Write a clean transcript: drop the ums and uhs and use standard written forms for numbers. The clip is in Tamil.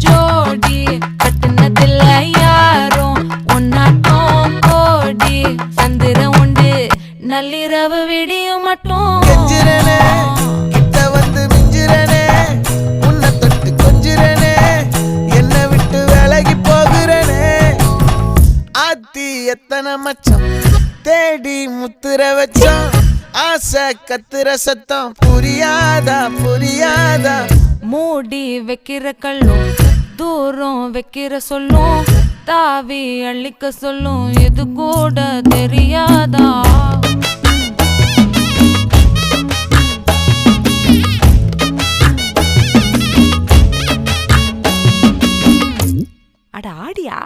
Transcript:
ஜோடி கட்டுனதில்ல யாரும் ஒன்னாட்டம் கோடி சந்திரம் உண்டு நள்ளிரவு விடியும் மட்டும் கெஞ்சிரனே கிட்ட வந்து மிஞ்சிரனே உன்னை தொட்டு கொஞ்சிரனே என்னை விட்டு விலகி போகிறனே ஆத்தி எத்தனை மச்சம் தேடி முத்துற வச்சோம் ஆசை கத்துற சத்தம் புரியாதா புரியாதா மூடி வைக்கிற கல்லும் தூரம் வைக்கிற சொல்லும் தாவி அள்ளிக்க சொல்லும் இது கூட தெரியாதா அட ஆடியா